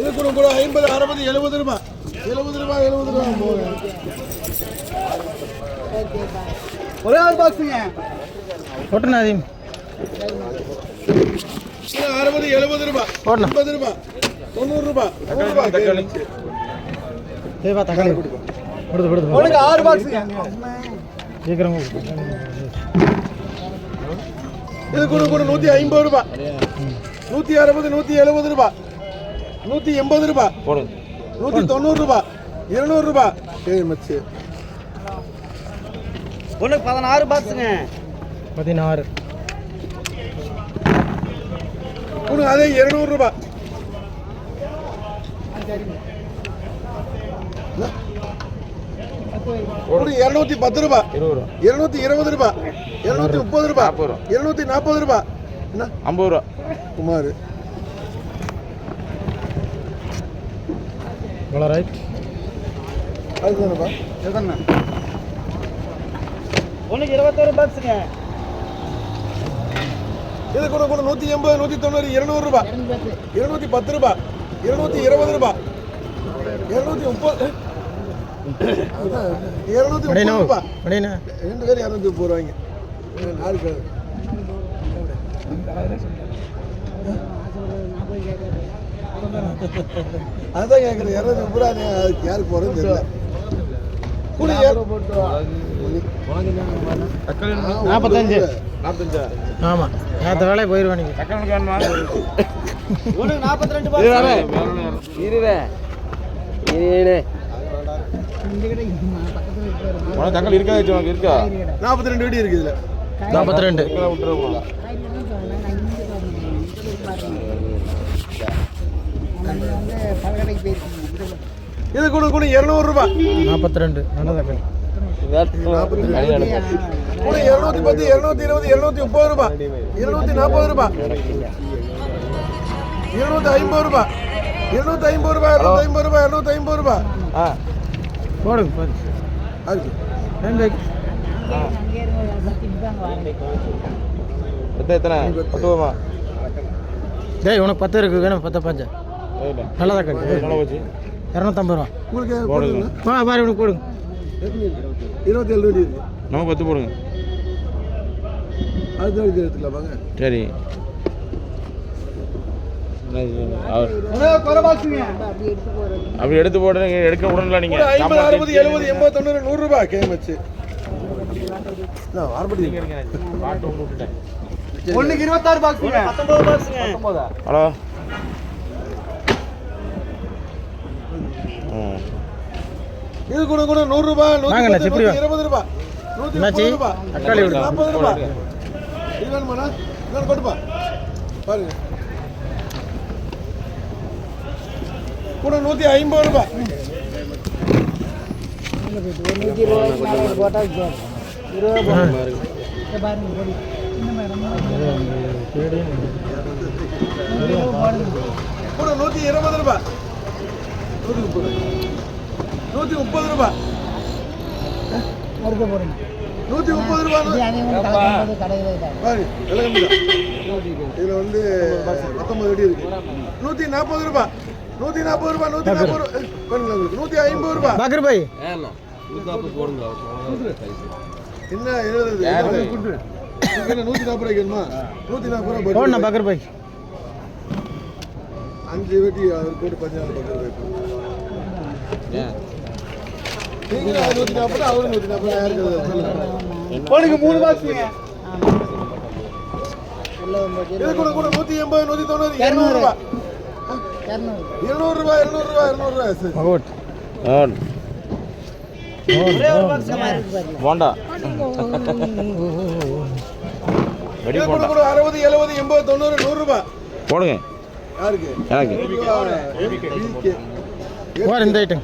இது கூட கூட 50 60 70 ரூபாய் 70 ரூபாய் 70 ரூபாய் போங்க. ஒரே ஆள் பாக்ஸுங்க போட்டுனா அதிகம் 60 70 ரூபாய் 80 ரூபாய் 90 ரூபாய் 100 ரூபாய் தக்காளி தேவா தக்காளி கொடுங்க. உங்களுக்கு 6 பாக்ஸுங்க. சீக்கிரம் இது கூட கூட 150 ரூபாய் 160 170 ரூபாய் 180 ரூபாய் போடுங்க. 190 ரூபாய் 200 ரூபாய். சரி மச்சி உங்களுக்கு 16 பாக்ஸுங்க 16 கொடுங்க. அதே 200 ரூபாய். கொடுங்க 210 ரூபாய் 220 ரூபாய் 230 ரூபாய் 240 ரூபாய் என்ன 50 ரூபாய் குமார். இவ்வளோ ரைட் அதுதானப்பா எதுண்ணா உங்களுக்கு 21 பாக்ஸுங்க. இது கூட கூட 180 190 200 ரூபாய் 210 ரூபாய் 220 ரூபாய் 230 230 ரூபாய். ரெண்டு பேரும் 230 ரூபாய்ங்க. யாருக்கு அதான் கேட்குறேன். 230 ரூபா யாருக்கு போகிறேன்னு தெரியல. கூட 45 ஆமாம் நேற்று வேலையை போயிடுவேன் நீங்கள். உங்களுக்கு 42 பாக்ஸ் தக்காளி இருக்கா இருக்கா 42 வெடி இருக்குது இதில் 42 இது கூட கூட 200 ரூபாய் 42 நல்ல தக்காளி கூட 210 220 230 ரூபாய் 240 ரூபாய் 250 ரூபாய் 250 ரூபாய் 250 ரூபாய் 250 ரூபாய். போடுங்க அதுக்கு எத்தனை 10 ரூபா டேய் உனக்கு 10 இருக்கு வேணும் 10 5 நல்ல தக்காளி 250 ரூபா உங்களுக்கு பாரு இவனுக்கு போடுங்க 27 வெடி இருக்கு. நம்ம 10 போடுங்க. அதுதான் இது எடுத்துக்கலாம் வாங்க. சரி அப்படி எடுத்து போடுறீங்க எடுக்க விடல நீங்க 50 60 70 80 90 100 ரூபாய் கேமச்சு. நான் ஆர்படி ஒண்ணுக்கு 26 பாக்ஸுங்க 19 பாக்ஸுங்க 19. ஹலோ இது கூட கூட 100 ரூபாய் 120 ரூபாய் 130 ரூபாய் தக்காளி 40 ரூபாய். இது வேணுமாண்ணா இன்னொரு கொடுப்பா பாருங்க. கூட 150 ரூபாய் 120 போட்டா 20 கூட 120 ரூபாய் 130 ரூபாய் 130 ரூபாய் பாரு எல்லாம் இதில் வந்து 19 வெடி இருக்கு. 140 ரூபாய் 140 ரூபாய் 140 பண்ணுங்க. 150 ரூபாய் பக்கர் பாய் என்ன 70 140 ரூபாய் வேணுமா 140 ரூபாய் போடுண்ணா பக்கர் பாய் 5 வெட்டி அவர் போட்டு 15 பக்கர் பாய் நீங்க 140 அவரு 140 யாருக்கு போடுங்க 3 பாக்ஸுங்க. இது கூட கூட 180 190 200 ரூபாய் 200 ரூபாய் 200 ரூபாய் 200 ரூபாய் சரி மகோட் ஒரே ஒரு பாக்ஸுங்க போண்டா இது கூட கூட 60 70 80 90 100 ரூபாய் போடுங்க. யாருக்கு எனக்கு போடு இந்த ஐட்டம்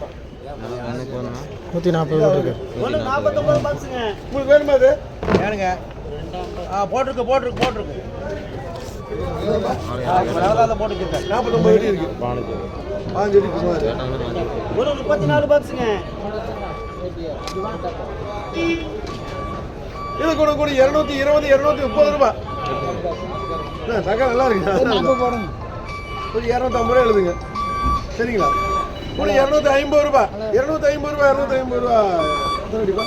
140 இருக்கு. ஒண்ணு 49 பாக்ஸுங்க உங்களுக்கு வேணுமா அது ஏனுங்க போட்டுருக்கு போட்டுருக்கேன் 49 வெடி இருக்கு 5 வெடி சுமார். ஒரு 34 பாக்ஸுங்க இது கூட கூட 220 230 ரூபாய். தக்காளி நல்லா இருக்கு ஒரு 250 ரூபா எழுதுங்க. சரிங்களா? கூட 250 ரூபா 250 ரூபா 250 ரூபா எத்தனை அடிப்பா